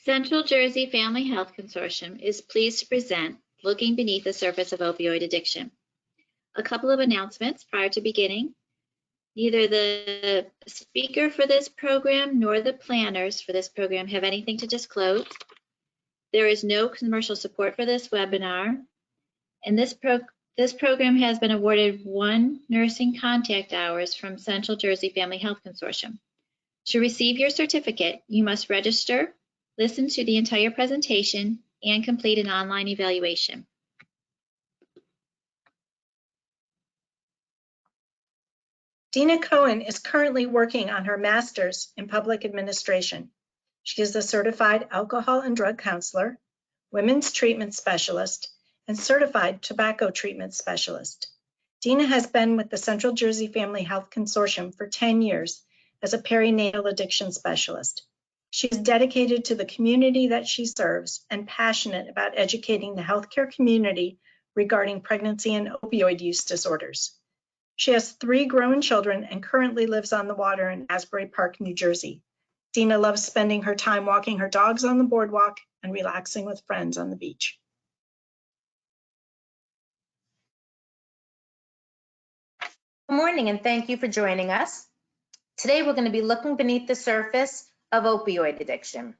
Central Jersey Family Health Consortium is pleased to present Looking Beneath the Surface of Opioid Addiction. A couple of announcements prior to beginning. Neither the speaker for this program nor the planners for this program have anything to disclose. There is no commercial support for this webinar, and this program has been awarded 1 nursing contact hours from Central Jersey Family Health Consortium. To receive your certificate, you must register, listen to the entire presentation, and complete an online evaluation. Dina Cohen is currently working on her master's in public administration. She is a certified alcohol and drug counselor, women's treatment specialist, and certified tobacco treatment specialist. Dina has been with the Central Jersey Family Health Consortium for 10 years as a perinatal addiction specialist. She is dedicated to the community that she serves and passionate about educating the healthcare community regarding pregnancy and opioid use disorders. She has 3 grown children and currently lives on the water in Asbury Park, New Jersey. Dina loves spending her time walking her dogs on the boardwalk and relaxing with friends on the beach. Good morning, and thank you for joining us. Today, we're going to be looking beneath the surface of opioid addiction.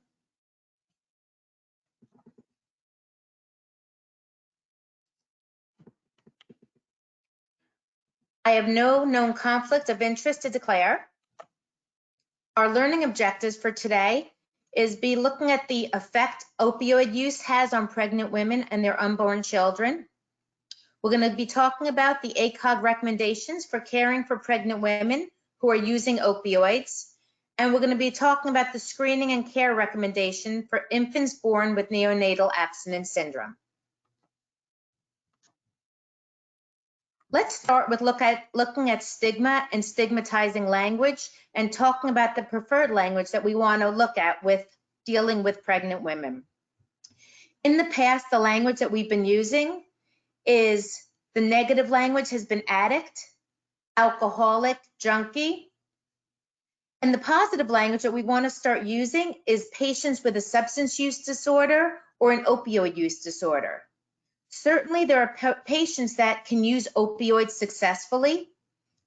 I have no known conflict of interest to declare. Our learning objectives for today is be looking at the effect opioid use has on pregnant women and their unborn children. We're going to be talking about the ACOG recommendations for caring for pregnant women who are using opioids. And we're going to be talking about the screening and care recommendation for infants born with neonatal abstinence syndrome. Let's start with looking at stigma and stigmatizing language and talking about the preferred language that we want to look at with dealing with pregnant women. In the past, the language that we've been using is the negative language has been addict, alcoholic, junkie. And the positive language that we want to start using is patients with a substance use disorder or an opioid use disorder. Certainly, there are patients that can use opioids successfully.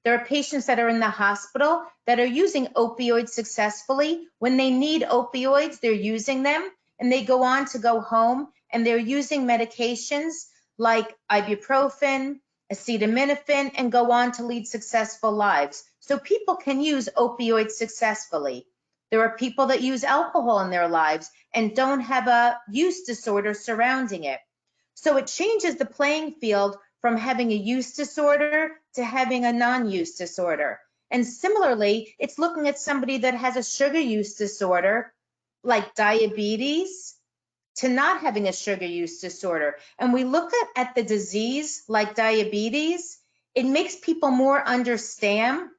There are patients that are in the hospital that are using opioids successfully. When they need opioids, they're using them, and they go on to go home, and they're using medications like ibuprofen, acetaminophen, and go on to lead successful lives. So people can use opioids successfully. There are people that use alcohol in their lives and don't have a use disorder surrounding it. So it changes the playing field from having a use disorder to having a non-use disorder. And similarly, it's looking at somebody that has a sugar use disorder, like diabetes, to not having a sugar use disorder. And we look at the disease like diabetes, it makes people more understand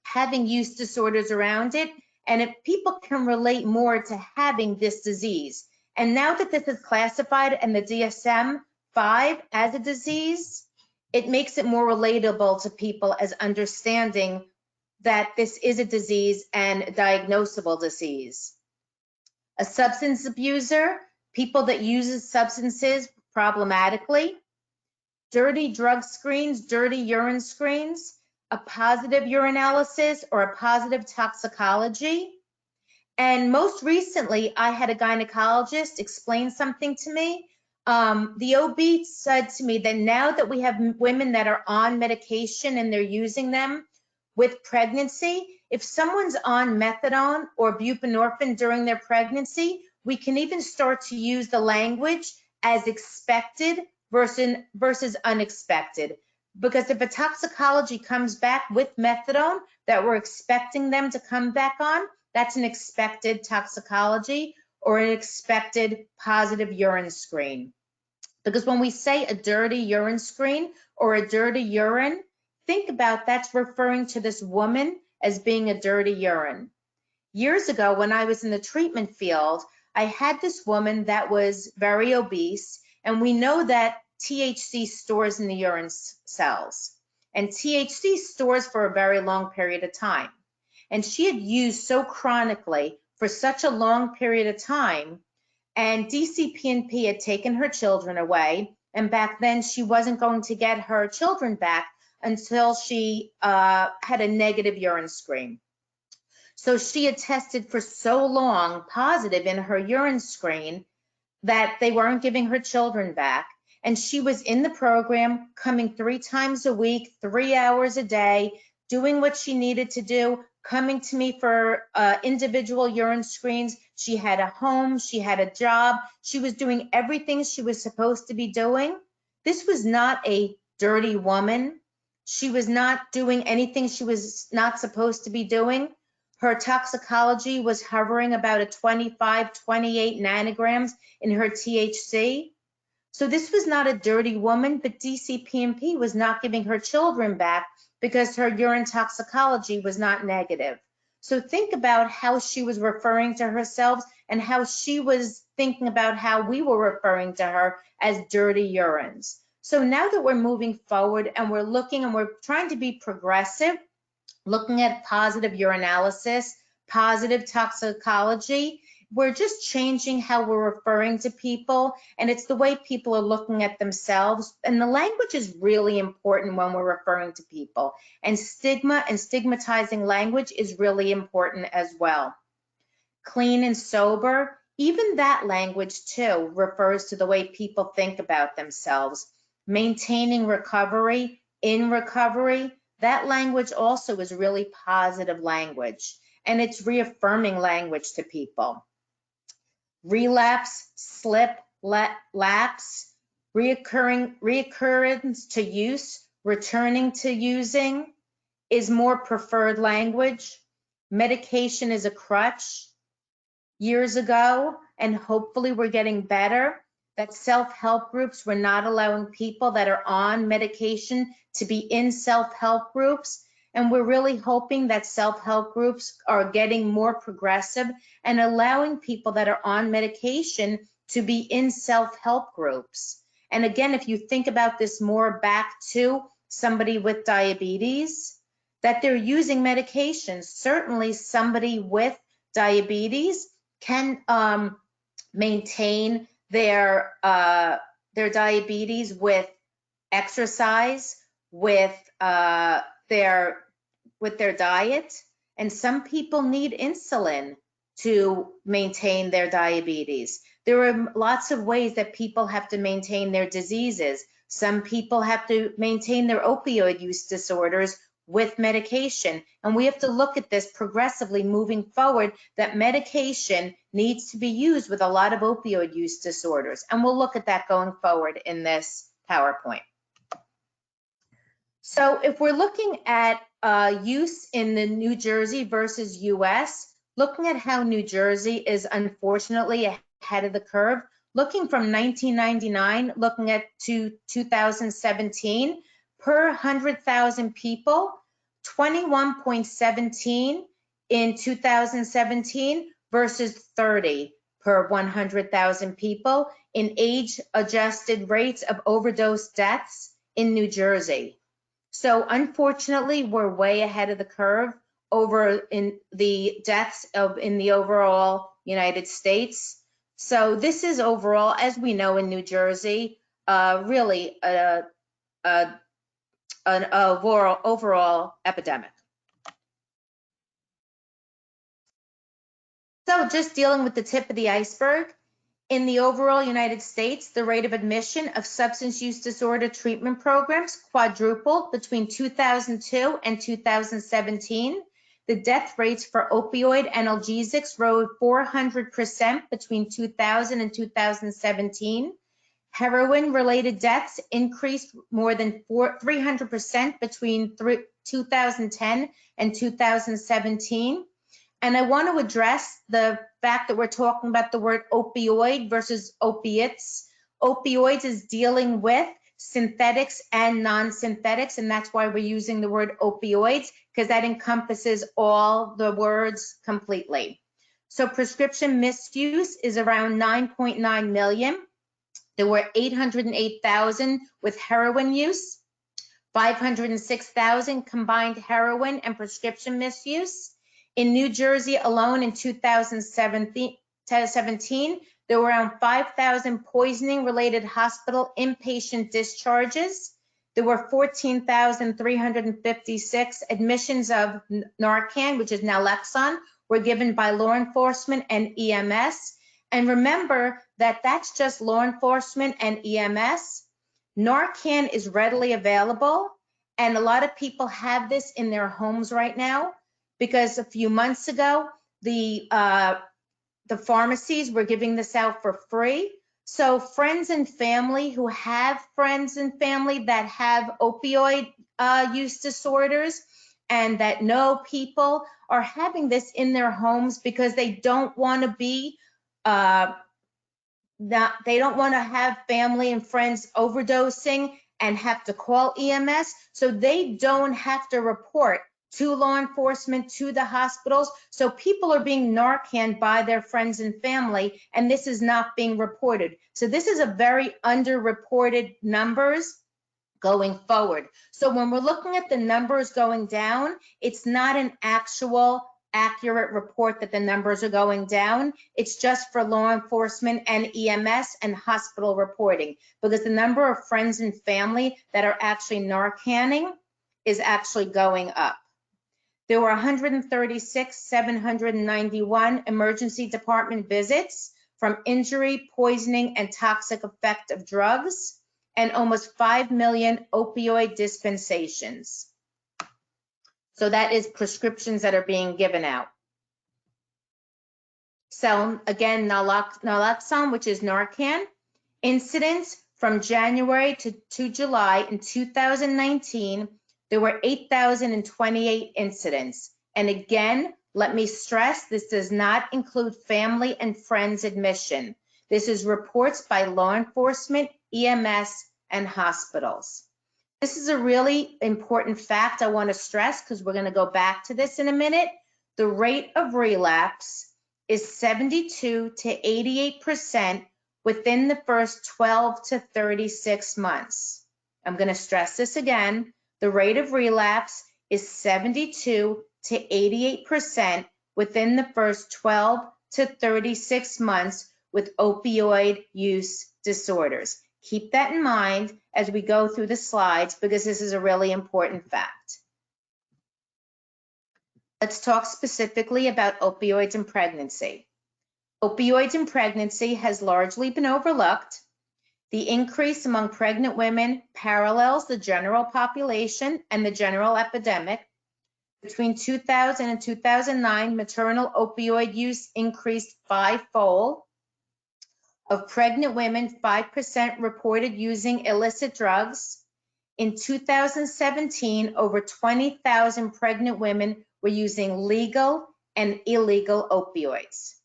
having use disorders around it, and if people can relate more to having this disease. And now that this is classified in the DSM-5 as a disease, it makes it more relatable to people as understanding that this is a disease and a diagnosable disease. A substance abuser, people that use substances problematically, dirty drug screens, dirty urine screens, a positive urinalysis or a positive toxicology. And most recently, I had a gynecologist explain something to me. The OB said to me that now that we have women that are on medication and they're using them with pregnancy, if someone's on methadone or buprenorphine during their pregnancy, we can even start to use the language as expected versus unexpected. Because if a toxicology comes back with methadone that we're expecting them to come back on, that's an expected toxicology or an expected positive urine screen. Because when we say a dirty urine screen or a dirty urine, think about that's referring to this woman as being a dirty urine. Years ago, when I was in the treatment field, I had this woman that was very obese, and we know that THC stores in the urine cells, and THC stores for a very long period of time. And she had used so chronically for such a long period of time and DCP&P had taken her children away, and back then she wasn't going to get her children back until she had a negative urine screen. So she had tested for so long positive in her urine screen that they weren't giving her children back. And she was in the program, coming 3 times a week, 3 hours a day, doing what she needed to do, coming to me for individual urine screens. She had a home, she had a job, she was doing everything she was supposed to be doing. This was not a dirty woman. She was not doing anything she was not supposed to be doing. Her toxicology was hovering about a 25, 28 nanograms in her THC. So this was not a dirty woman, but DCP&P was not giving her children back because her urine toxicology was not negative. So think about how she was referring to herself and how she was thinking about how we were referring to her as dirty urines. So now that we're moving forward and we're looking and we're trying to be progressive, looking at positive urinalysis, positive toxicology, we're just changing how we're referring to people, and it's the way people are looking at themselves. And the language is really important when we're referring to people. And stigma and stigmatizing language is really important as well. Clean and sober, even that language too refers to the way people think about themselves. Maintaining recovery, in recovery, that language also is really positive language, and it's reaffirming language to people. Relapse, slip, lapse, reoccurrence to use, returning to using is more preferred language. Medication is a crutch. Years ago, and hopefully we're getting better, that self-help groups were not allowing people that are on medication to be in self-help groups. And we're really hoping that self-help groups are getting more progressive and allowing people that are on medication to be in self-help groups. And again, if you think about this more back to somebody with diabetes, that they're using medications. Certainly somebody with diabetes can maintain their diabetes with exercise, with their diet, and some people need insulin to maintain their diabetes. There are lots of ways that people have to maintain their diseases. Some people have to maintain their opioid use disorders with medication, and we have to look at this progressively moving forward, that medication needs to be used with a lot of opioid use disorders, and we'll look at that going forward in this PowerPoint. So if we're looking at use in the New Jersey versus US, looking at how New Jersey is unfortunately ahead of the curve, looking from 1999, looking at to 2017, per 100,000 people, 21.17 in 2017 versus 30 per 100,000 people in age-adjusted rates of overdose deaths in New Jersey. So unfortunately, we're way ahead of the curve over in the deaths in the overall United States. So this is overall, as we know in New Jersey, really an overall epidemic. So just dealing with the tip of the iceberg, in the overall United States, the rate of admission of substance use disorder treatment programs quadrupled between 2002 and 2017. The death rates for opioid analgesics rose 400% between 2000 and 2017. Heroin-related deaths increased more than 300% between 2010 and 2017. And I want to address the fact that we're talking about the word opioid versus opiates. Opioids is dealing with synthetics and non-synthetics, and that's why we're using the word opioids, because that encompasses all the words completely. So prescription misuse is around 9.9 million. There were 808,000 with heroin use, 506,000 combined heroin and prescription misuse. In New Jersey alone in 2017, There were around 5,000 poisoning-related hospital inpatient discharges. There were 14,356 admissions of Narcan, which is Naloxone, were given by law enforcement and EMS. And remember that that's just law enforcement and EMS. Narcan is readily available, and a lot of people have this in their homes right now because a few months ago, the pharmacies were giving this out for free. So friends and family who have friends and family that have opioid use disorders and that know people are having this in their homes because they don't want to be they don't want to have family and friends overdosing and have to call EMS, so they don't have to report to law enforcement, to the hospitals. So people are being Narcan by their friends and family, and this is not being reported. So this is a very underreported numbers going forward. So when we're looking at the numbers going down, it's not an actual accurate report that the numbers are going down. It's just for law enforcement and EMS and hospital reporting, because the number of friends and family that are actually Narcanning is actually going up. There were 136,791 emergency department visits from injury, poisoning, and toxic effect of drugs, and almost 5 million opioid dispensations. So that is prescriptions that are being given out. So again, Naloxone, which is Narcan, incidents from January to July in 2019, there were 8,028 incidents. And again, let me stress, this does not include family and friends admission. This is reports by law enforcement, EMS, and hospitals. This is a really important fact I want to stress because we're going to go back to this in a minute. The rate of relapse is 72 to 88% within the first 12 to 36 months. I'm going to stress this again. The rate of relapse is 72 to 88% within the first 12 to 36 months with opioid use disorders. Keep that in mind as we go through the slides because this is a really important fact. Let's talk specifically about opioids in pregnancy. Opioids in pregnancy has largely been overlooked. The increase among pregnant women parallels the general population and the general epidemic. Between 2000 and 2009, maternal opioid use increased fivefold. Of pregnant women, 5% reported using illicit drugs. In 2017, over 20,000 pregnant women were using legal and illegal opioids.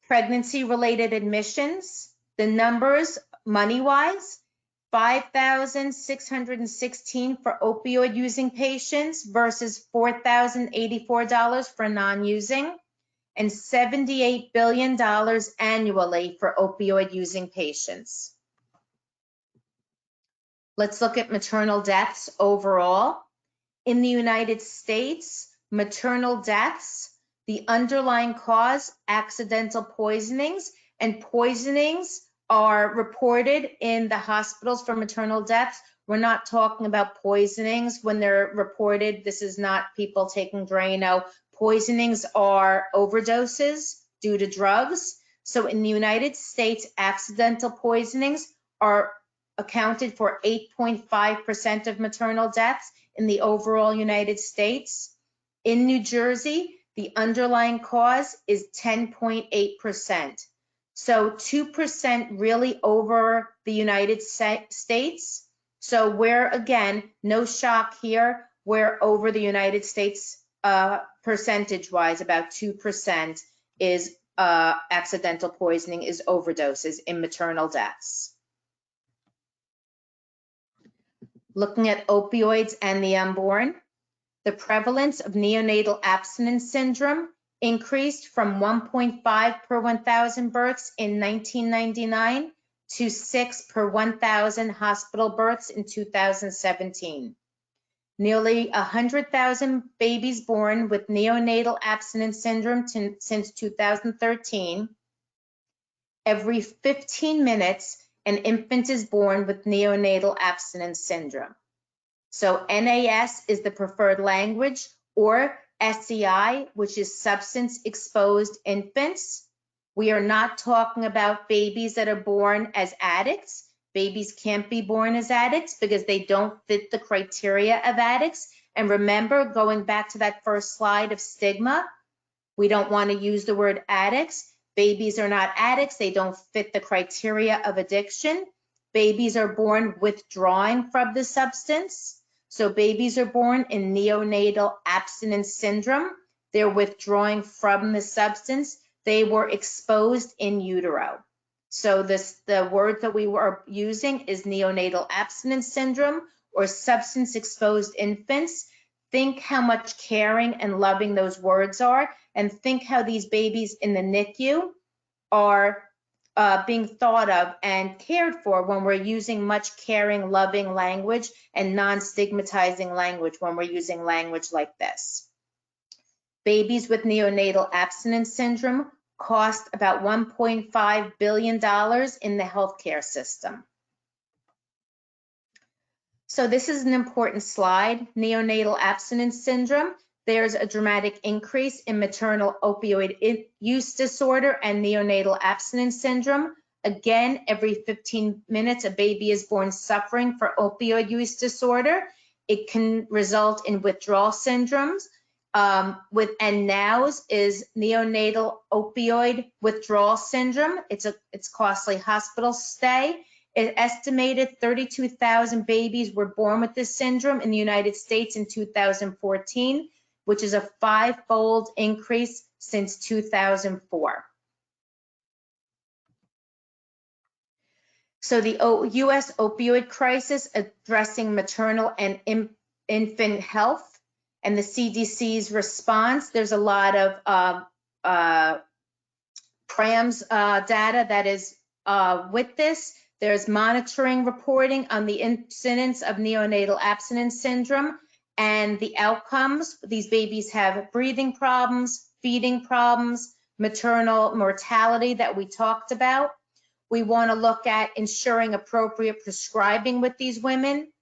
Pregnancy-related admissions, the numbers money-wise, 5,616 for opioid-using patients versus $4,084 for non-using, and $78 billion annually for opioid-using patients. Let's look at maternal deaths overall. In the United States, maternal deaths, the underlying cause, accidental poisonings, and poisonings are reported in the hospitals for maternal deaths. We're not talking about poisonings when they're reported. This is not people taking Drano. Poisonings are overdoses due to drugs. So in the United States, accidental poisonings are accounted for 8.5% of maternal deaths in the overall United States. In New Jersey, the underlying cause is 10.8%. So 2% really over the United States. So we're, again, no shock here, we're over the United States percentage-wise, about 2% is accidental poisoning is overdoses in maternal deaths. Looking at opioids and the unborn, the prevalence of neonatal abstinence syndrome increased from 1.5 per 1,000 births in 1999 to 6 per 1,000 hospital births in 2017. Nearly 100,000 babies born with neonatal abstinence syndrome since 2013. every 15 minutes, an infant is born with neonatal abstinence syndrome. So NAS is the preferred language, or SEI, which is substance exposed infants. We are not talking about babies that are born as addicts. Babies can't be born as addicts because they don't fit the criteria of addicts. And remember, going back to that first slide of stigma, we don't want to use the word addicts. Babies are not addicts. They don't fit the criteria of addiction. Babies are born withdrawing from the substance. So babies are born in neonatal abstinence syndrome. They're withdrawing from the substance. They were exposed in utero. So the word that we were using is neonatal abstinence syndrome, or substance exposed infants. Think how much caring and loving those words are, and think how these babies in the NICU are being thought of and cared for when we're using much caring, loving language and non-stigmatizing language when we're using language like this. Babies with neonatal abstinence syndrome cost about $1.5 billion in the healthcare system. So this is an important slide. Neonatal abstinence syndrome. There's a dramatic increase in maternal opioid use disorder and neonatal abstinence syndrome. Again, every 15 minutes, a baby is born suffering for opioid use disorder. It can result in withdrawal syndromes. And NOWS is neonatal opioid withdrawal syndrome. It's costly hospital stay. An estimated 32,000 babies were born with this syndrome in the United States in 2014, which is a 5-fold increase since 2004. So the U.S. opioid crisis addressing maternal and infant health and the CDC's response, there's a lot of PRAMS data that is with this. There's monitoring reporting on the incidence of neonatal abstinence syndrome and the outcomes. These babies have breathing problems, feeding problems, maternal mortality that we talked about. We want to look at ensuring appropriate prescribing with these women,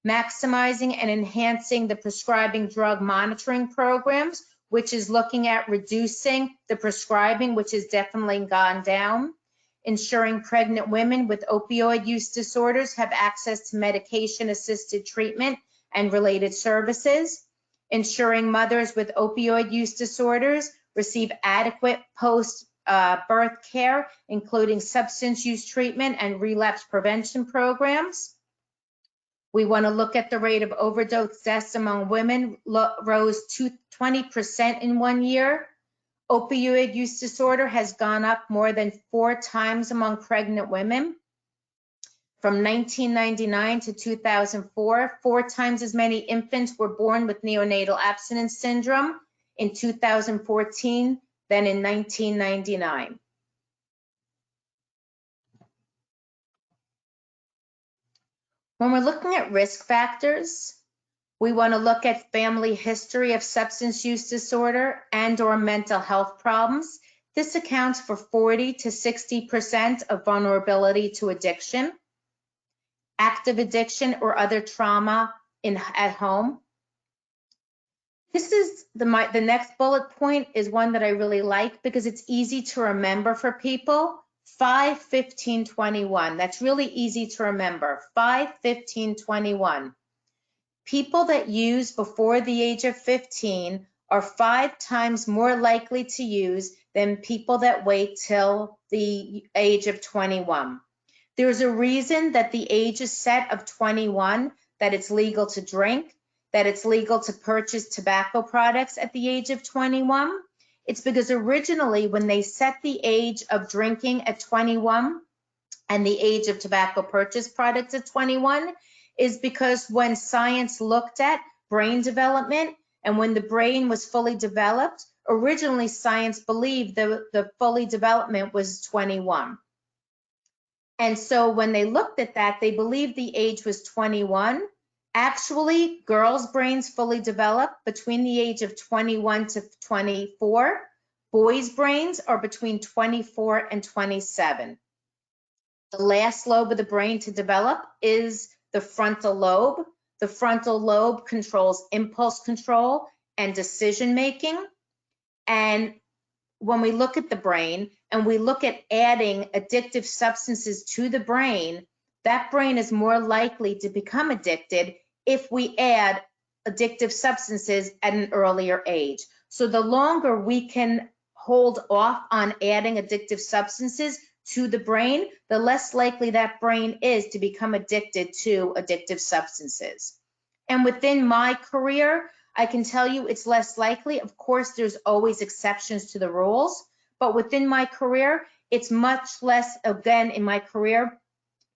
maximizing and enhancing the prescribing drug monitoring programs, which is looking at reducing the prescribing, which has definitely gone down. Ensuring pregnant women with opioid use disorders have access to medication-assisted treatment and related services. Ensuring mothers with opioid use disorders receive adequate post-birth care, including substance use treatment and relapse prevention programs. We want to look at the rate of overdose deaths among women rose to 20% in 1 year. Opioid use disorder has gone up more than 4 times among pregnant women. From 1999 to 2004, 4 times as many infants were born with neonatal abstinence syndrome in 2014 than in 1999. When we're looking at risk factors, we want to look at family history of substance use disorder and/or mental health problems. This accounts for 40 to 60% of vulnerability to addiction, active addiction, or other trauma at home. This is the next bullet point is one that I really like because it's easy to remember for people. 5-15-21. That's really easy to remember. 5-15-21. People that use before the age of 15 are 5 times more likely to use than people that wait till the age of 21. There's a reason that the age is set of 21, that it's legal to drink, that it's legal to purchase tobacco products at the age of 21. It's because originally when they set the age of drinking at 21 and the age of tobacco purchase products at 21, is because when science looked at brain development and when the brain was fully developed, originally science believed the fully development was 21. And so when they looked at that, they believed the age was 21. Actually, girls' brains fully develop between the age of 21 to 24. Boys' brains are between 24 and 27. The last lobe of the brain to develop is the frontal lobe. The frontal lobe controls impulse control and decision making. And when we look at the brain and we look at adding addictive substances to the brain, that brain is more likely to become addicted if we add addictive substances at an earlier age. So the longer we can hold off on adding addictive substances to the brain, the less likely that brain is to become addicted to addictive substances. And within my career, I can tell you it's less likely. Of course, there's always exceptions to the rules, but within my career, it's much less, again, in my career,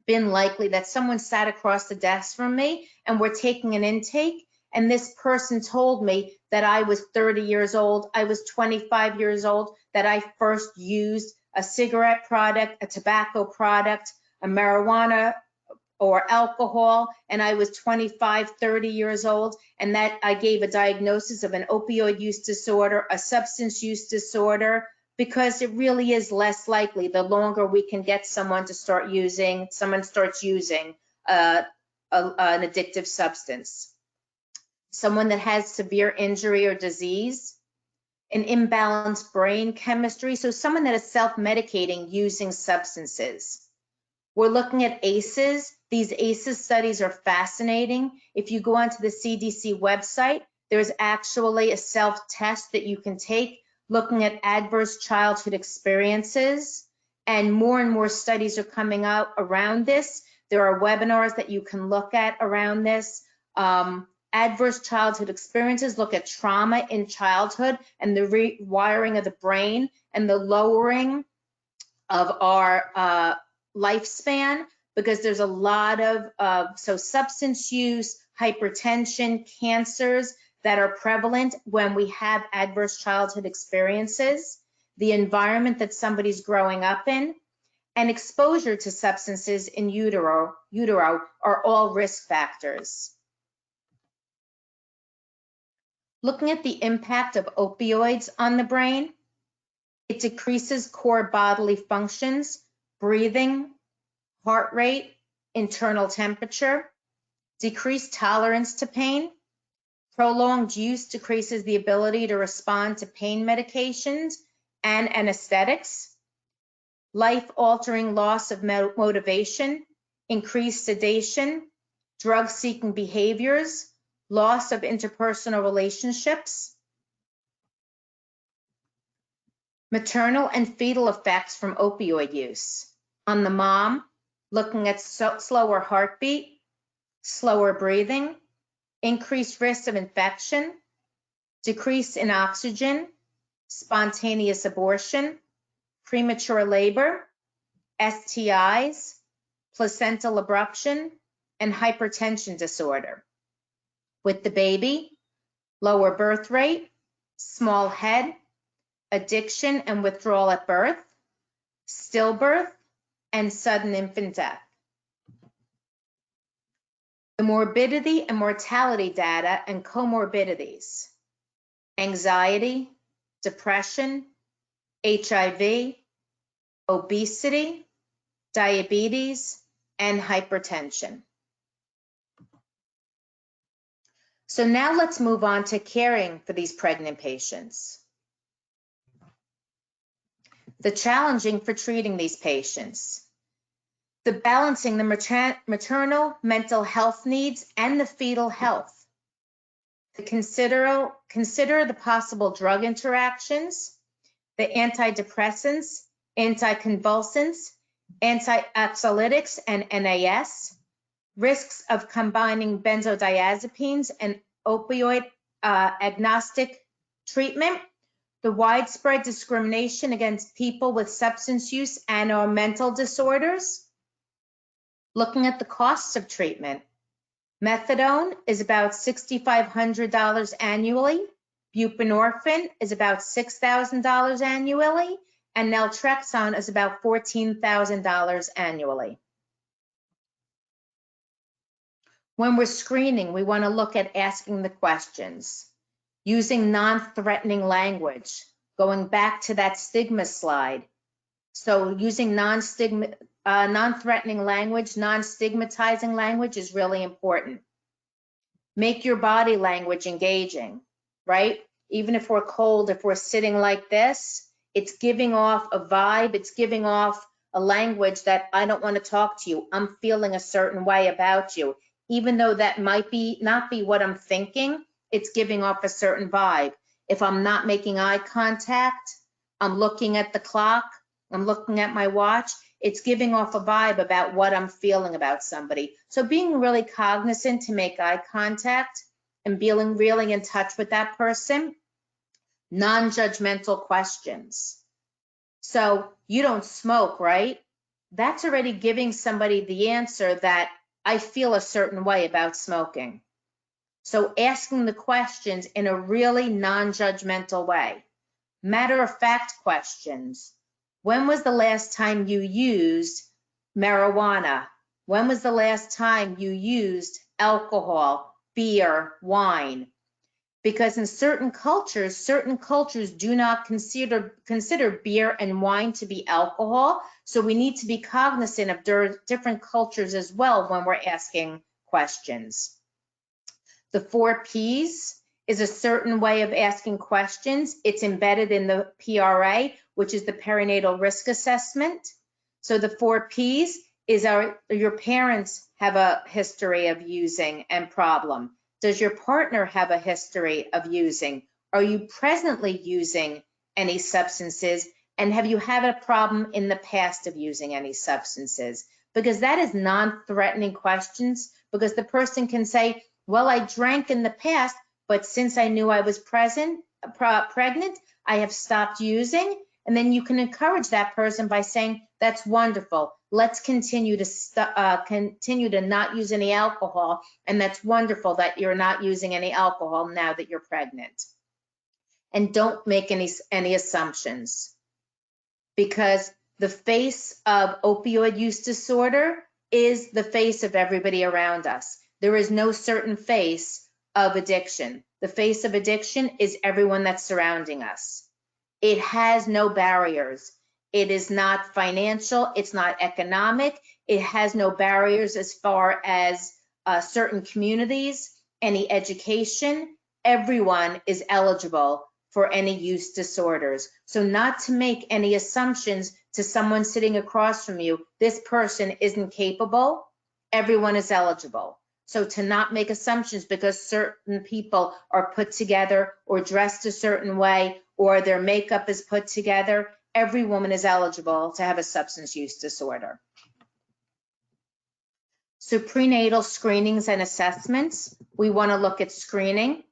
been likely that someone sat across the desk from me and we're taking an intake, and this person told me that I was 30 years old, I was 25 years old, that I first used a cigarette product, a tobacco product, a marijuana or alcohol, and I was 25, 30 years old, and that I gave a diagnosis of an opioid use disorder, a substance use disorder, because it really is less likely the longer we can get someone to start using, someone starts using an addictive substance. Someone that has severe injury or disease, an imbalanced brain chemistry, so someone that is self-medicating using substances. We're looking at ACEs. These ACEs studies are fascinating. If you go onto the CDC website, there's actually a self-test that you can take looking at adverse childhood experiences, and more studies are coming out around this. There are webinars that you can look at around this. Adverse childhood experiences look at trauma in childhood and the rewiring of the brain and the lowering of our lifespan, because there's a lot of so substance use, hypertension, cancers that are prevalent when we have adverse childhood experiences, the environment that somebody's growing up in, and exposure to substances in utero are all risk factors. Looking at the impact of opioids on the brain, it decreases core bodily functions, breathing, heart rate, internal temperature, decreased tolerance to pain. Prolonged use decreases the ability to respond to pain medications and anesthetics. Life-altering loss of motivation, increased sedation, drug-seeking behaviors, loss of interpersonal relationships. Maternal and fetal effects from opioid use. On the mom, looking at slower heartbeat, slower breathing, increased risk of infection, decrease in oxygen, spontaneous abortion, premature labor, STIs, placental abruption, and hypertension disorder. With the baby, lower birth rate, small head, addiction and withdrawal at birth, stillbirth, and sudden infant death. The morbidity and mortality data and comorbidities, anxiety, depression, HIV, obesity, diabetes, and hypertension. So now let's move on to caring for these pregnant patients. The challenging for treating these patients. The balancing the maternal mental health needs and the fetal health. Consider the possible drug interactions, the antidepressants, anticonvulsants, antioxylytics, and NAS, risks of combining benzodiazepines and opioid agnostic treatment, the widespread discrimination against people with substance use and or mental disorders. Looking at the costs of treatment, methadone is about $6,500 annually, buprenorphine is about $6,000 annually, and naltrexone is about $14,000 annually. When we're screening, we want to look at asking the questions, using non-threatening language, going back to that stigma slide. So using non-threatening language, non-stigmatizing language is really important. Make your body language engaging, right? Even if we're cold, if we're sitting like this, it's giving off a vibe, it's giving off a language that I don't want to talk to you. I'm feeling a certain way about you. Even though that might not be what I'm thinking, it's giving off a certain vibe. If I'm not making eye contact, I'm looking at the clock, I'm looking at my watch, it's giving off a vibe about what I'm feeling about somebody. So being really cognizant to make eye contact and being really in touch with that person. Non-judgmental questions. So you don't smoke, right? That's already giving somebody the answer that I feel a certain way about smoking. So asking the questions in a really non-judgmental way. Matter-of-fact questions. When was the last time you used marijuana? When was the last time you used alcohol, beer, wine? Because in certain cultures do not consider beer and wine to be alcohol. So we need to be cognizant of different cultures as well when we're asking questions. The 4 Ps is a certain way of asking questions. It's embedded in the PRA, which is the perinatal risk assessment. So the 4 Ps is your parents have a history of using and problem. Does your partner have a history of using? Are you presently using any substances? And have you had a problem in the past of using any substances? Because that is non-threatening questions, because the person can say, well, I drank in the past, but since I knew I was pregnant, I have stopped using. And then you can encourage that person by saying, that's wonderful. Let's continue to not use any alcohol. And that's wonderful that you're not using any alcohol now that you're pregnant. And don't make any assumptions, because the face of opioid use disorder is the face of everybody around us. There is no certain face of addiction. The face of addiction is everyone that's surrounding us. It has no barriers. It is not financial. It's not economic. It has no barriers as far as certain communities, any education. Everyone is eligible for any use disorders. So not to make any assumptions to someone sitting across from you, this person isn't capable. Everyone is eligible. So to not make assumptions because certain people are put together or dressed a certain way or their makeup is put together, every woman is eligible to have a substance use disorder. So prenatal screenings and assessments, we want to look at screening,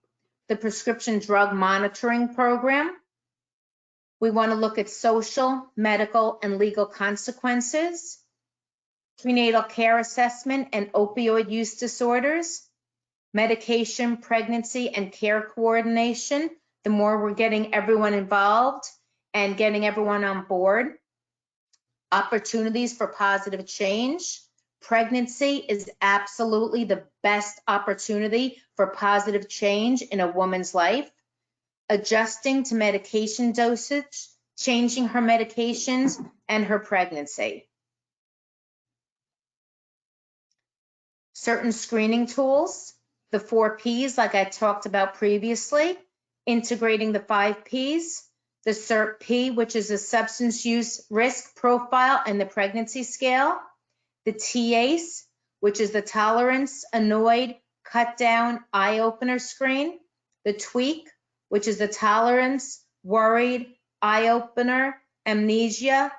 the prescription drug monitoring program. We want to look at social, medical, and legal consequences, prenatal care assessment and opioid use disorders, medication, pregnancy, and care coordination. The more we're getting everyone involved and getting everyone on board. Opportunities for positive change. Pregnancy is absolutely the best opportunity for positive change in a woman's life. Adjusting to medication dosage, changing her medications, and her pregnancy. Certain screening tools, the 4 Ps like I talked about previously, integrating the 5 Ps, the CERT-P, which is a substance use risk profile and the pregnancy scale, the TACE, which is the tolerance, annoyed, cut down, eye opener screen, the TWEAK, which is the tolerance, worried, eye opener, amnesia,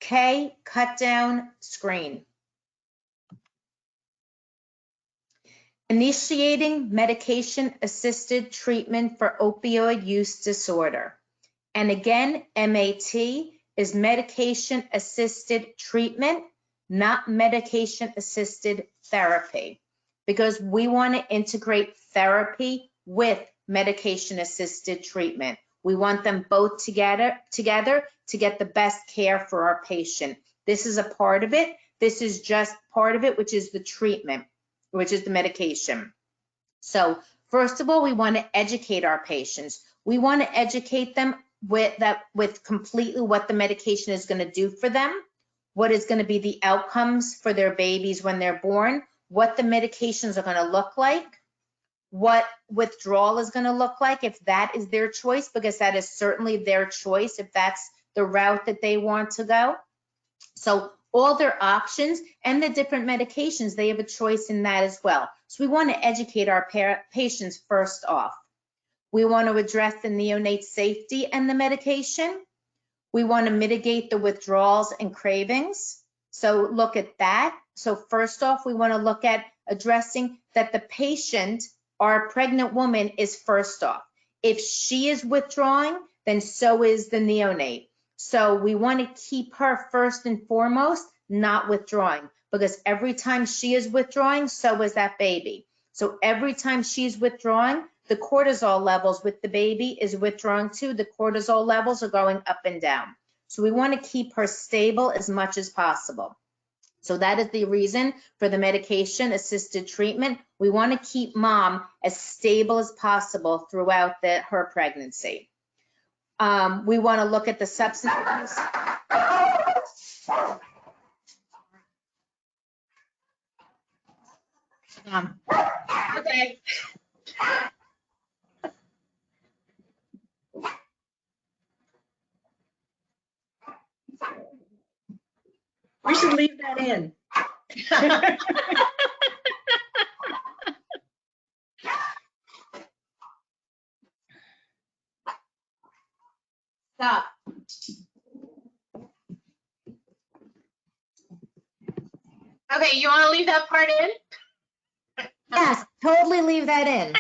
K, cut down screen. Initiating medication-assisted treatment for opioid use disorder. And again, MAT is medication-assisted treatment, not medication-assisted therapy, because we want to integrate therapy with medication-assisted treatment. We want them both together to get the best care for our patient. This is a part of it. This is just part of it, which is the treatment, which is the medication. So first of all, we want to educate our patients. We want to educate them with completely what the medication is going to do for them, what is going to be the outcomes for their babies when they're born, what the medications are going to look like, what withdrawal is going to look like, if that is their choice, because that is certainly their choice if that's the route that they want to go. So all their options and the different medications, they have a choice in that as well. So we want to educate our patients first off. We want to address the neonate safety and the medication. We want to mitigate the withdrawals and cravings. So look at that. So first off, we want to look at addressing that the patient, our pregnant woman, is first off. If she is withdrawing, then so is the neonate. So we want to keep her first and foremost, not withdrawing, because every time she is withdrawing, so is that baby. So every time she's withdrawing, the cortisol levels with the baby is withdrawing too. The cortisol levels are going up and down. So we want to keep her stable as much as possible. So that is the reason for the medication-assisted treatment. We want to keep mom as stable as possible throughout her pregnancy. We want to look at the substance abuse. Okay. We should leave that in. Stop. Okay, you want to leave that part in? Yes, totally leave that in.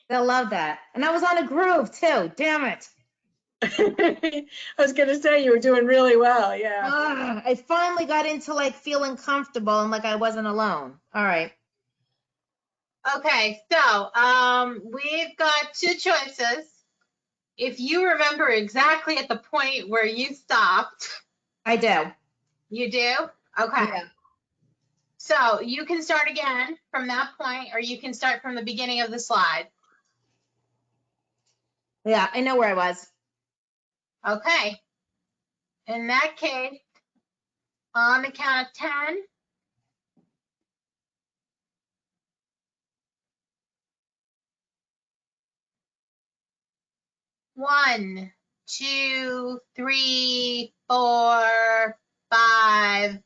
They'll love that. And I was on a groove too, damn it. I was going to say you were doing really well. Yeah. I finally got into like feeling comfortable and like I wasn't alone. All right. Okay, so we've got two choices. If you remember exactly at the point where you stopped. I do. You do? Okay. Yeah. So you can start again from that point, or you can start from the beginning of the slide. Yeah, I know where I was. Okay. In that case, on the count of 10. 1, 2, 3, 4, 5.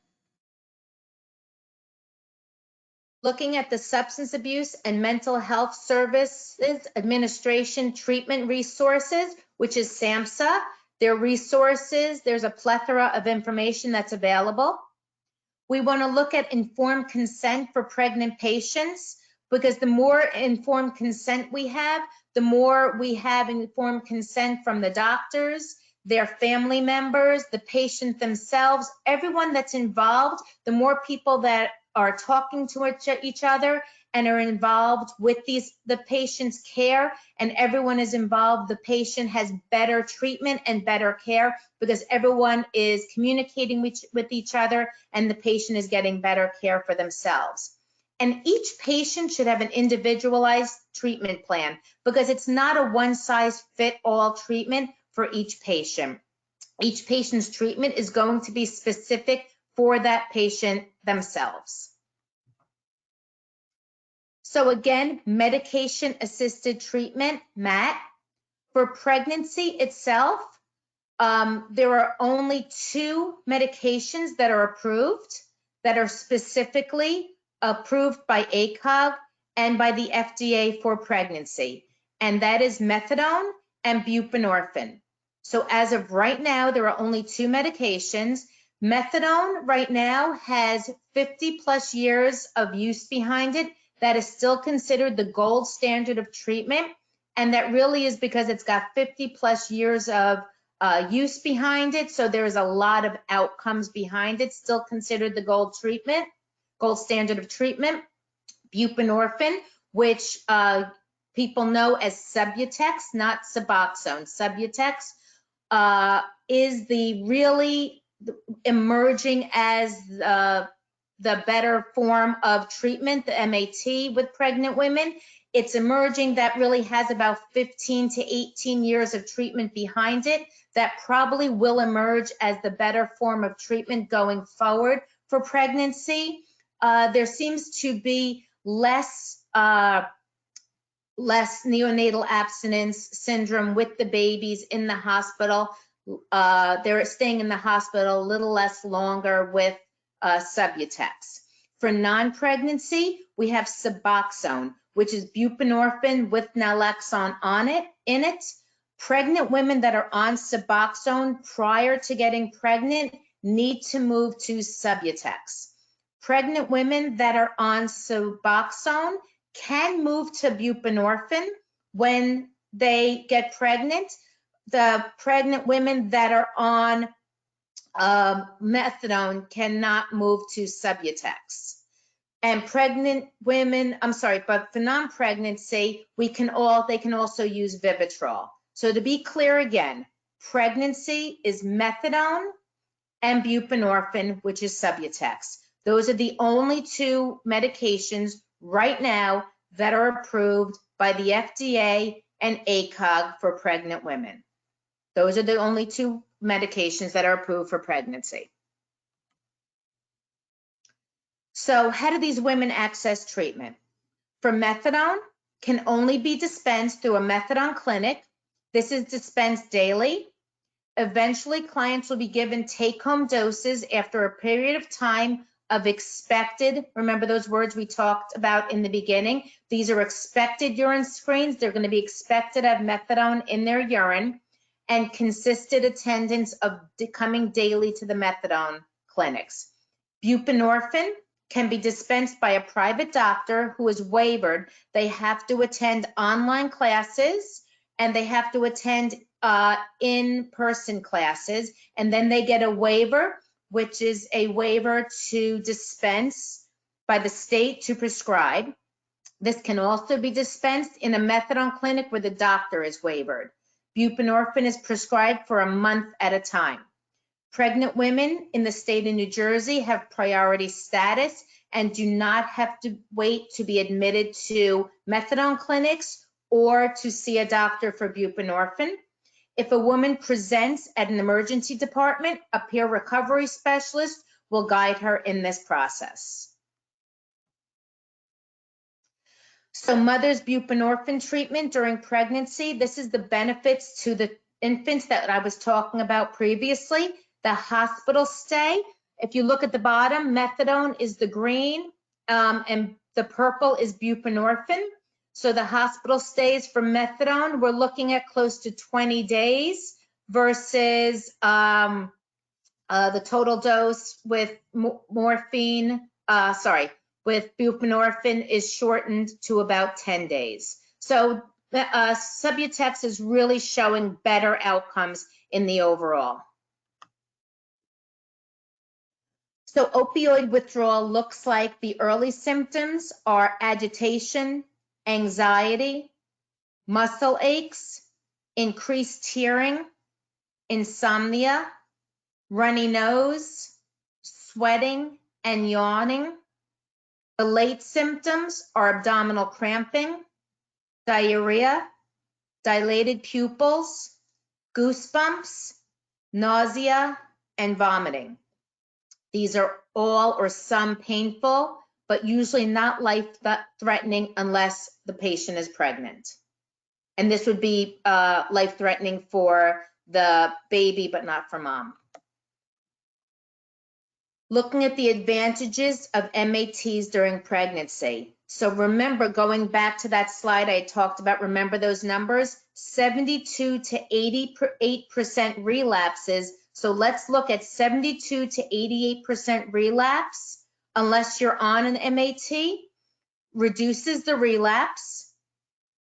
Looking at the Substance Abuse and Mental Health Services Administration Treatment Resources, which is SAMHSA. Their resources, there's a plethora of information that's available. We want to look at informed consent for pregnant patients, because the more informed consent we have, the more we have informed consent from the doctors, their family members, the patient themselves, everyone that's involved. The more people that are talking to each other and are involved with the patient's care, and everyone is involved, the patient has better treatment and better care, because everyone is communicating with each other and the patient is getting better care for themselves. And each patient should have an individualized treatment plan, because it's not a one-size-fit-all treatment for each patient. Each patient's treatment is going to be specific for that patient themselves. So again, medication-assisted treatment, Matt. For pregnancy itself, there are only 2 medications that are approved, that are specifically approved by ACOG and by the FDA for pregnancy, and that is methadone and buprenorphine. So as of right now, there are only 2 medications. Methadone right now has 50 plus years of use behind it. That is still considered the gold standard of treatment, and that really is because it's got 50 plus years of use behind it, so there's a lot of outcomes behind it, still considered the gold standard of treatment. Buprenorphine, which people know as Subutex, not Suboxone. Subutex is the really emerging as the better form of treatment, the MAT with pregnant women. it's emerging that really has about 15 to 18 years of treatment behind it that probably will emerge as the better form of treatment going forward for pregnancy. There seems to be less neonatal abstinence syndrome with the babies in the hospital. They're staying in the hospital a little less longer with Subutex. For non-pregnancy, we have Suboxone, which is buprenorphine with naloxone in it. Pregnant women that are on Suboxone prior to getting pregnant need to move to Subutex. Pregnant women that are on Suboxone can move to buprenorphine when they get pregnant. The pregnant women that are on methadone cannot move to Subutex. And pregnant women, but for non-pregnancy, they can also use Vivitrol. So to be clear again, pregnancy is methadone and buprenorphine, which is Subutex. Those are the only two medications right now that are approved by the FDA and ACOG for pregnant women. Those are the only two medications that are approved for pregnancy. So how do these women access treatment? For methadone, can only be dispensed through a methadone clinic. This is dispensed daily. Eventually, clients will be given take-home doses after a period of time of expected, remember those words we talked about in the beginning? These are expected urine screens. They're going to be expected to have methadone in their urine and consistent attendance of coming daily to the methadone clinics. Buprenorphine can be dispensed by a private doctor who is waivered. They have to attend online classes and they have to attend in-person classes, and then they get a waiver, which is a waiver to dispense by the state to prescribe. This can also be dispensed in a methadone clinic where the doctor is waivered. Buprenorphine is prescribed for a month at a time. Pregnant women in the state of New Jersey have priority status and do not have to wait to be admitted to methadone clinics or to see a doctor for buprenorphine. If a woman presents at an emergency department, a peer recovery specialist will guide her in this process. So mother's buprenorphine treatment during pregnancy, this is the benefits to the infants that I was talking about previously. The hospital stay, if you look at the bottom, methadone is the green and the purple is buprenorphine. So the hospital stays for methadone, we're looking at close to 20 days versus the total dose with with buprenorphine is shortened to about 10 days. So Subutex is really showing better outcomes in the overall. So opioid withdrawal looks like the early symptoms are agitation, anxiety, muscle aches, increased tearing, insomnia, runny nose, sweating, and yawning. The late symptoms are abdominal cramping, diarrhea, dilated pupils, goosebumps, nausea, and vomiting. These are all or some painful, but usually not life-threatening unless the patient is pregnant. And this would be life-threatening for the baby, but not for mom. Looking at the advantages of MATs during pregnancy. So remember, going back to that slide I talked about, remember those numbers? 72 to 88% relapses. So let's look at 72 to 88% relapse, unless you're on an MAT, reduces the relapse,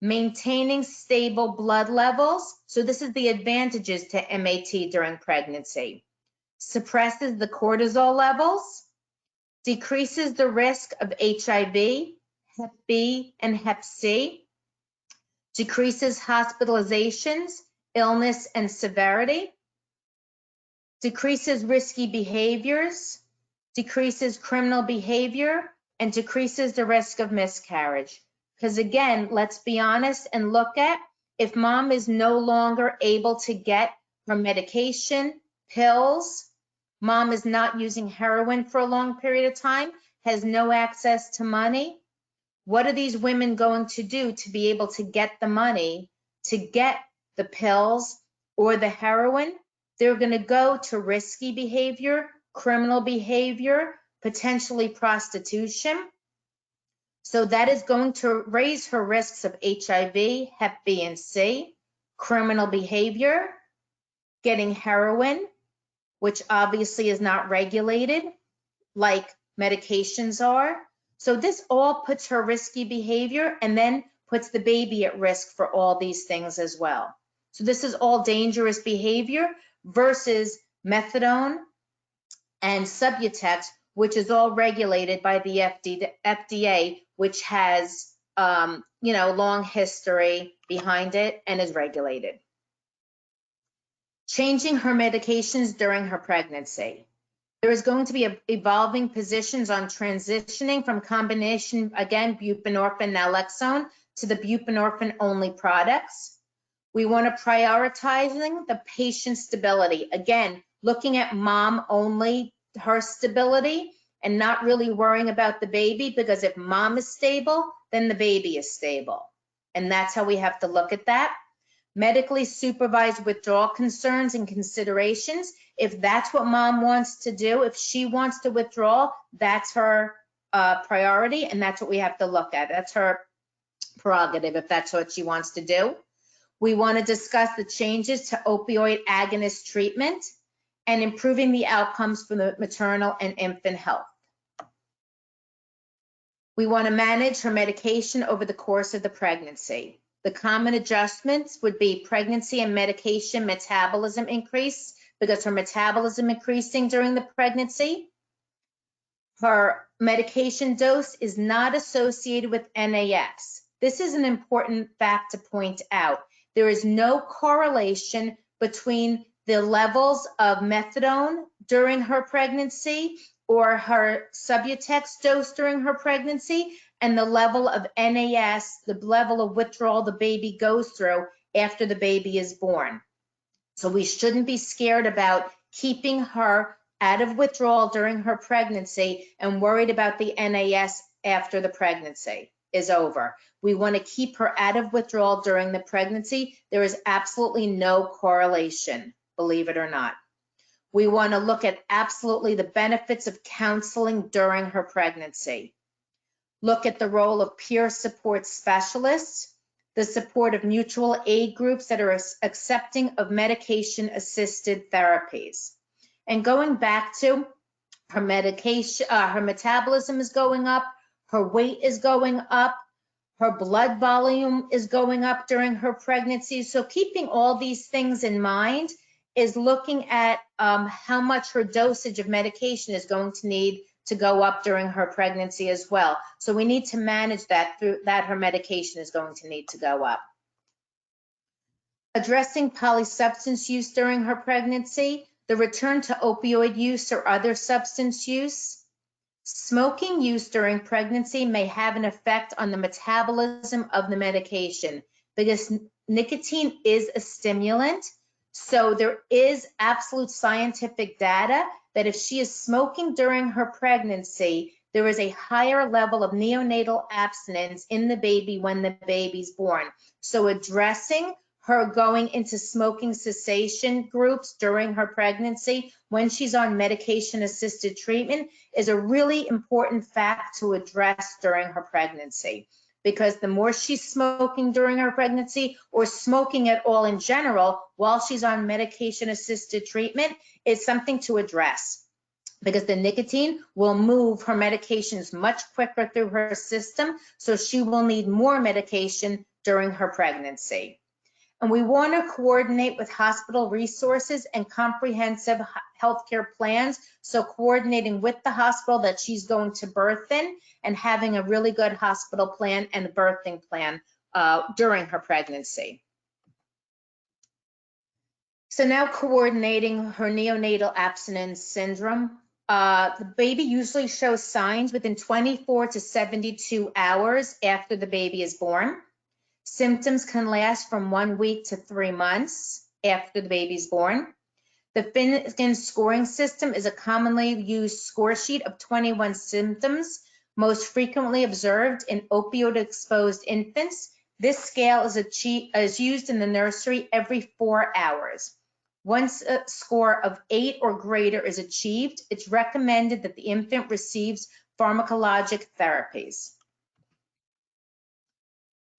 maintaining stable blood levels. So this is the advantages to MAT during pregnancy. Suppresses the cortisol levels, decreases the risk of HIV, Hep B, and Hep C, decreases hospitalizations, illness, and severity, decreases risky behaviors, decreases criminal behavior, and decreases the risk of miscarriage. Because again, let's be honest and look at if mom is no longer able to get her medication, pills, mom is not using heroin for a long period of time, has no access to money, what are these women going to do to be able to get the money to get the pills or the heroin? They're going to go to risky behavior, criminal behavior, potentially prostitution. So that is going to raise her risks of HIV, Hep B and C, criminal behavior, getting heroin, which obviously is not regulated like medications are. So this all puts her risky behavior and then puts the baby at risk for all these things as well. So this is all dangerous behavior versus methadone and Subutex, which is all regulated by the FDA, which has long history behind it and is regulated. Changing her medications during her pregnancy. There is going to be evolving positions on transitioning from combination, again, buprenorphine, naloxone to the buprenorphine only products. We want to prioritizing the patient stability. Again, looking at mom only, her stability, and not really worrying about the baby, because if mom is stable, then the baby is stable. And that's how we have to look at that. Medically supervised withdrawal concerns and considerations. If that's what mom wants to do, if she wants to withdraw, that's her priority, and that's what we have to look at. That's her prerogative if that's what she wants to do. We want to discuss the changes to opioid agonist treatment and improving the outcomes for the maternal and infant health. We want to manage her medication over the course of the pregnancy. The common adjustments would be pregnancy and medication metabolism increase because her metabolism increasing during the pregnancy. Her medication dose is not associated with NAS. This is an important fact to point out. There is no correlation between the levels of methadone during her pregnancy or her Subutex dose during her pregnancy and the level of NAS, the level of withdrawal the baby goes through after the baby is born. So we shouldn't be scared about keeping her out of withdrawal during her pregnancy and worried about the NAS after the pregnancy is over. We want to keep her out of withdrawal during the pregnancy. There is absolutely no correlation, believe it or not. We want to look at absolutely the benefits of counseling during her pregnancy. Look at the role of peer support specialists, the support of mutual aid groups that are accepting of medication-assisted therapies. And going back to her medication, her metabolism is going up, her weight is going up, her blood volume is going up during her pregnancy. So keeping all these things in mind is looking at how much her dosage of medication is going to need to go up during her pregnancy as well. So we need to manage that through that her medication is going to need to go up. Addressing polysubstance use during her pregnancy, the return to opioid use or other substance use. Smoking use during pregnancy may have an effect on the metabolism of the medication because nicotine is a stimulant. So there is absolute scientific data that if she is smoking during her pregnancy, there is a higher level of neonatal abstinence in the baby when the baby's born. So addressing her going into smoking cessation groups during her pregnancy when she's on medication-assisted treatment is a really important fact to address during her pregnancy. Because the more she's smoking during her pregnancy or smoking at all in general while she's on medication-assisted treatment is something to address because the nicotine will move her medications much quicker through her system, so she will need more medication during her pregnancy. And we want to coordinate with hospital resources and comprehensive healthcare plans. So coordinating with the hospital that she's going to birth in and having a really good hospital plan and birthing plan during her pregnancy. So now coordinating her neonatal abstinence syndrome. The baby usually shows signs within 24 to 72 hours after the baby is born. Symptoms can last from 1 week to 3 months after the baby is born. The Finnegan scoring system is a commonly used score sheet of 21 symptoms most frequently observed in opioid-exposed infants. This scale is used in the nursery every 4 hours. Once a score of 8 or greater is achieved, it's recommended that the infant receives pharmacologic therapies.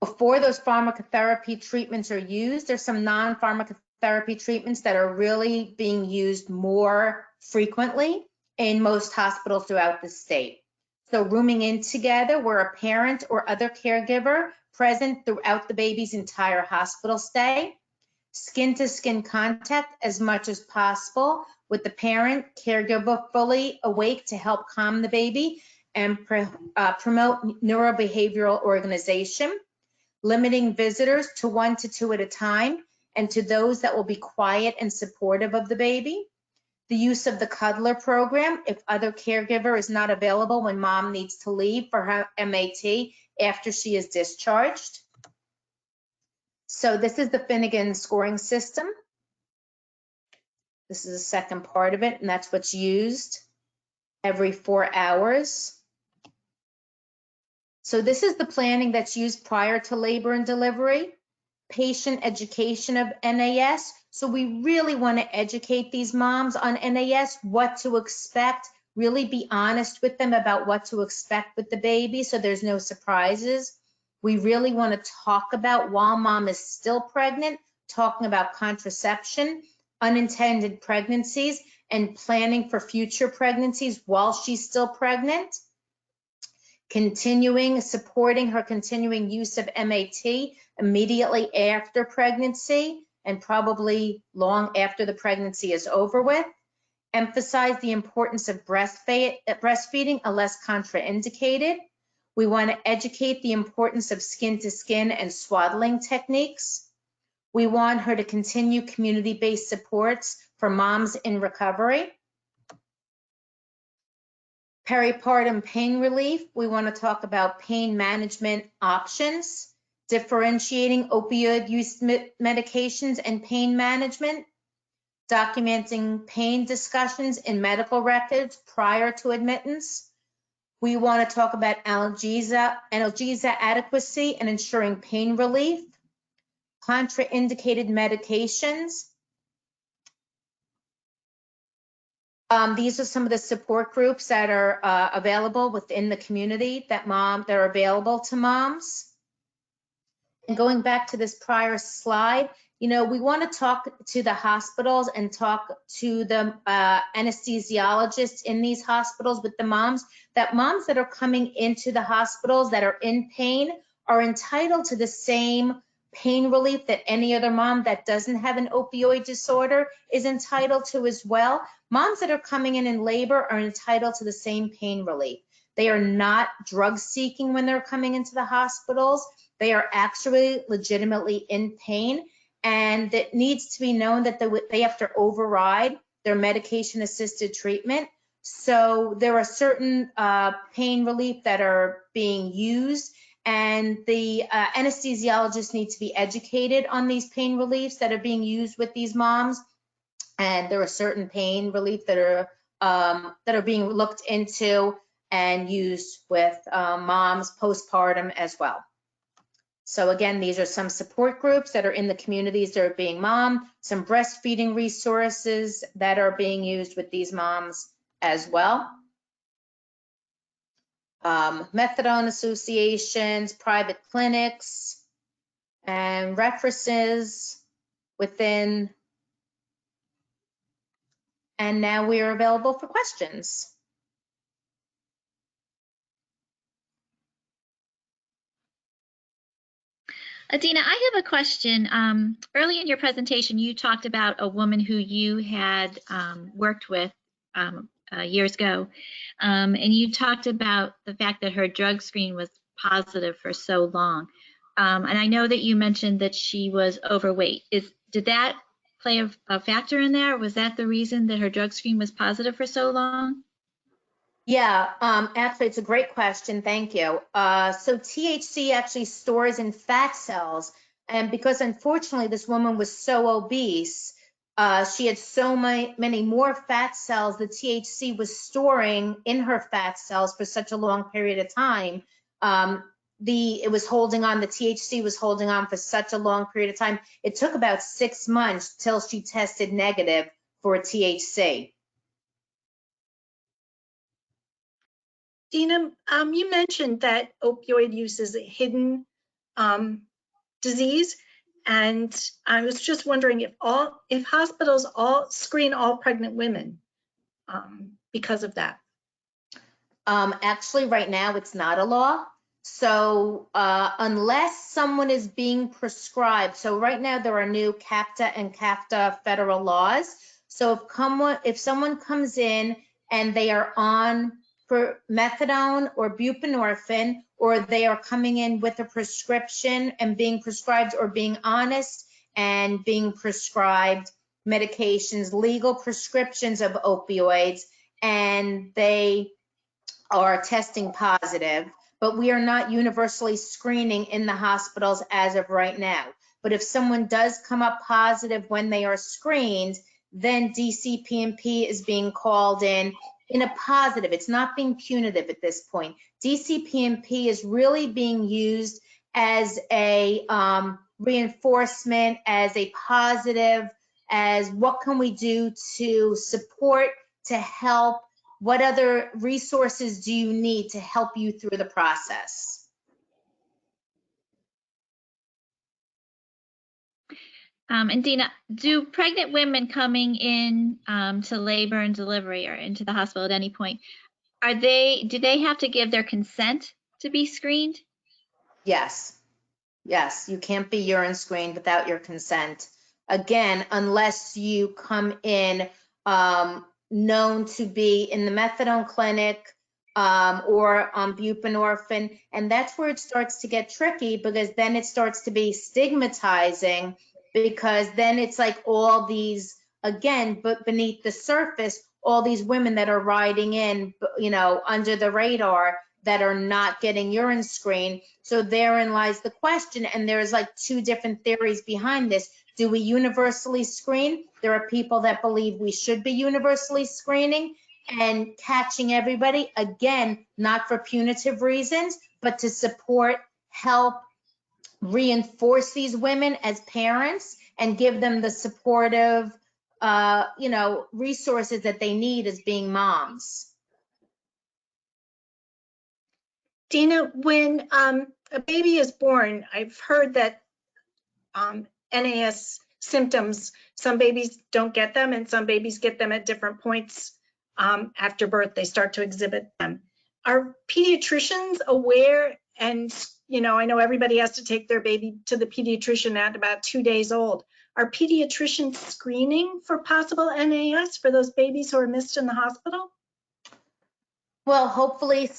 Before those pharmacotherapy treatments are used, there's some non-pharmacotherapy treatments that are really being used more frequently in most hospitals throughout the state. So rooming in together, where a parent or other caregiver present throughout the baby's entire hospital stay. Skin-to-skin contact as much as possible with the parent, caregiver fully awake to help calm the baby and promote neurobehavioral organization. Limiting visitors to 1 to 2 at a time and to those that will be quiet and supportive of the baby. The use of the cuddler program if other caregiver is not available when mom needs to leave for her MAT after she is discharged. So this is the Finnegan scoring system. This is the second part of it, and that's what's used every 4 hours. So this is the planning that's used prior to labor and delivery, patient education of NAS. So we really want to educate these moms on NAS, what to expect, really be honest with them about what to expect with the baby so there's no surprises. We really want to talk about while mom is still pregnant, talking about contraception, unintended pregnancies, and planning for future pregnancies while she's still pregnant. Supporting her continuing use of MAT immediately after pregnancy and probably long after the pregnancy is over with. Emphasize the importance of breastfeeding unless contraindicated. We want to educate the importance of skin-to-skin and swaddling techniques. We want her to continue community-based supports for moms in recovery. Peripartum pain relief, we want to talk about pain management options, differentiating opioid use medications and pain management, documenting pain discussions in medical records prior to admittance. We want to talk about analgesia adequacy and ensuring pain relief, contraindicated medications. These are some of the support groups that are available within the community that are available to moms. And going back to this prior slide, you know, we want to talk to the hospitals and talk to the anesthesiologists in these hospitals with the moms that are coming into the hospitals that are in pain are entitled to the same pain relief that any other mom that doesn't have an opioid disorder is entitled to as well. Moms that are coming in labor are entitled to the same pain relief. They are not drug seeking when they're coming into the hospitals. They are actually legitimately in pain, and it needs to be known that they have to override their medication assisted treatment. So there are certain pain relief that are being used, and the anesthesiologists need to be educated on these pain reliefs that are being used with these moms. And there are certain pain relief that are being looked into and used with moms postpartum as well. So again, these are some support groups that are in the communities that are being some breastfeeding resources that are being used with these moms as well. Methadone associations, private clinics, and references within. And now we are available for questions. Adina, I have a question. Early in your presentation, you talked about a woman who you had worked with years ago, and you talked about the fact that her drug screen was positive for so long. And I know that you mentioned that she was overweight. Did that play a factor in there? Was that the reason that her drug screen was positive for so long? Yeah, actually, it's a great question. Thank you. So THC actually stores in fat cells. And because unfortunately this woman was so obese, she had so many more fat cells. The THC was storing in her fat cells for such a long period of time. It was holding on, the THC was holding on for such a long period of time. It took about 6 months till she tested negative for THC. Dina, you mentioned that opioid use is a hidden disease, and I was just wondering if hospitals screen all pregnant women because of that. Actually, right now, it's not a law. So unless someone is being prescribed, so right now there are new CAPTA and CAFTA federal laws. So if someone comes in and they are on for methadone or buprenorphine, or they are coming in with a prescription and being prescribed, or being honest and being prescribed medications, legal prescriptions of opioids, and they are testing positive, but we are not universally screening in the hospitals as of right now. But if someone does come up positive when they are screened, then DCPMP is being called in a positive. It's not being punitive at this point. DCPMP is really being used as a reinforcement, as a positive, as what can we do to support, to help. What other resources do you need to help you through the process? And Dina, do pregnant women coming in to labor and delivery or into the hospital at any point, do they have to give their consent to be screened? Yes. Yes, you can't be urine screened without your consent. Again, unless you come in known to be in the methadone clinic or on buprenorphine. And that's where it starts to get tricky, because then it starts to be stigmatizing, because then it's like all these, again, but beneath the surface, all these women that are riding in, under the radar, that are not getting urine screened. So therein lies the question. And there's like two different theories behind this. Do we universally screen? There are people that believe we should be universally screening and catching everybody, again, not for punitive reasons, but to support, help, reinforce these women as parents and give them the supportive, resources that they need as being moms. Dina, when a baby is born, I've heard that NAS symptoms, some babies don't get them and some babies get them at different points after birth. They start to exhibit them. Are pediatricians aware? And, I know everybody has to take their baby to the pediatrician at about 2 days old. Are pediatricians screening for possible NAS for those babies who are missed in the hospital? Well, hopefully,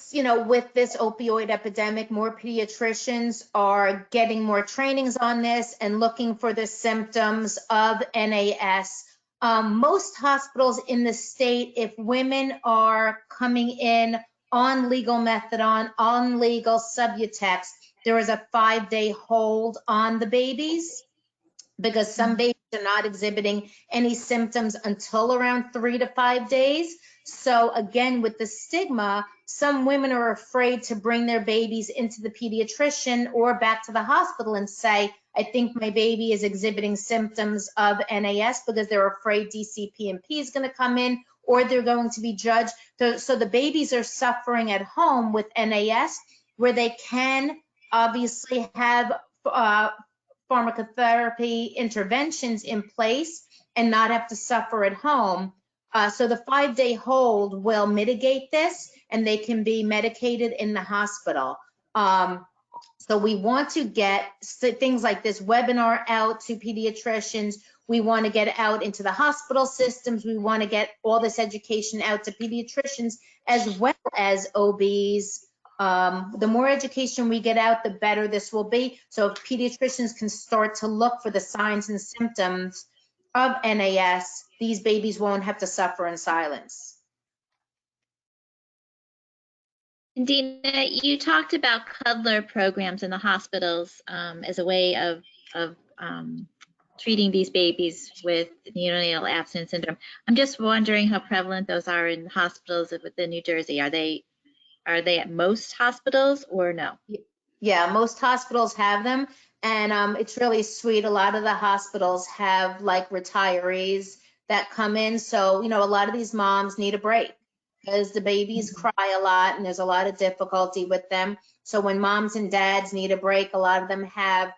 with this opioid epidemic, more pediatricians are getting more trainings on this and looking for the symptoms of NAS. Most hospitals in the state, if women are coming in on legal methadone, on legal Subutex, there is a 5-day hold on the babies, because some babies are not exhibiting any symptoms until around 3 to 5 days. So again, with the stigma, some women are afraid to bring their babies into the pediatrician or back to the hospital and say, I think my baby is exhibiting symptoms of NAS, because they're afraid DCPMP is going to come in or they're going to be judged. So the babies are suffering at home with NAS, where they can obviously have pharmacotherapy interventions in place and not have to suffer at home. So the 5-day hold will mitigate this, and they can be medicated in the hospital. So we want to get things like this webinar out to pediatricians. We want to get it out into the hospital systems. We want to get all this education out to pediatricians as well as OBs. The more education we get out, the better this will be. So if pediatricians can start to look for the signs and symptoms of NAS, these babies won't have to suffer in silence. Dina, you talked about cuddler programs in the hospitals as a way of treating these babies with neonatal abstinence syndrome. I'm just wondering how prevalent those are in hospitals within New Jersey. Are they at most hospitals or no? Yeah, most hospitals have them, and it's really sweet. A lot of the hospitals have like retirees that come in. So, a lot of these moms need a break because the babies cry a lot and there's a lot of difficulty with them. So when moms and dads need a break, a lot of them have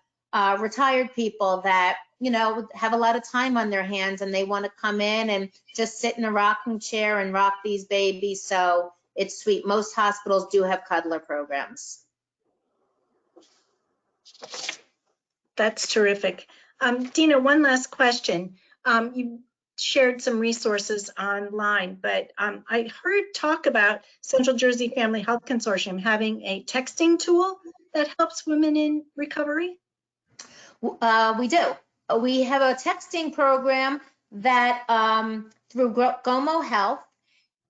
retired people that, have a lot of time on their hands and they want to come in and just sit in a rocking chair and rock these babies. So it's sweet. Most hospitals do have cuddler programs. That's terrific. Dina, one last question. You shared some resources online, but I heard talk about Central Jersey Family Health Consortium having a texting tool that helps women in recovery. We do. We have a texting program that through Gomo Health,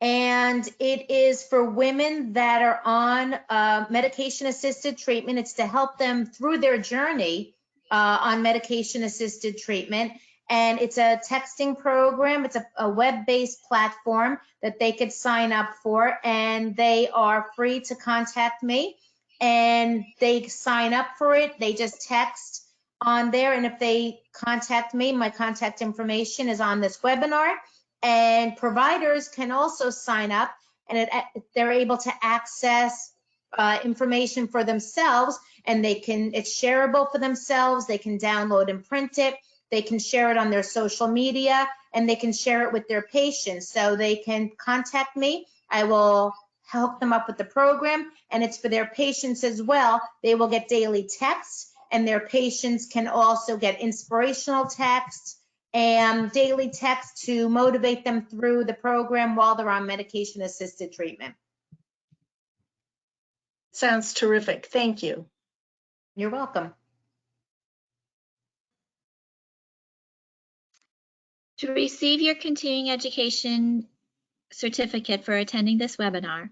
and it is for women that are on medication-assisted treatment. It's to help them through their journey on medication-assisted treatment. And it's a texting program. It's a web-based platform that they could sign up for, and they are free to contact me. And they sign up for it. They just text on there, and if they contact me, my contact information is on this webinar. And providers can also sign up, and they're able to access information for themselves, and it's shareable for themselves. They can download and print it. They can share it on their social media, and they can share it with their patients. So they can contact me. I will hook them up with the program, and it's for their patients as well. They will get daily texts, and their patients can also get inspirational texts and daily text to motivate them through the program while they're on medication-assisted treatment. Sounds terrific. Thank you. You're welcome. To receive your continuing education certificate for attending this webinar,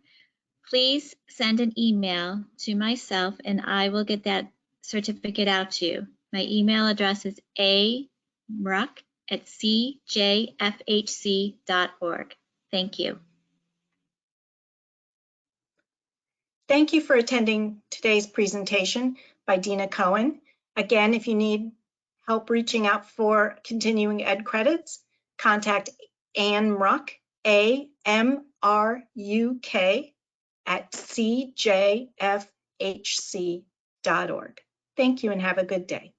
please send an email to myself and I will get that certificate out to you. My email address is amruck@cjfhc.org. Thank you. Thank you for attending today's presentation by Dina Cohen. Again, if you need help reaching out for continuing ed credits, contact Ann Ruck, AMRUK, at cjfhc.org. Thank you and have a good day.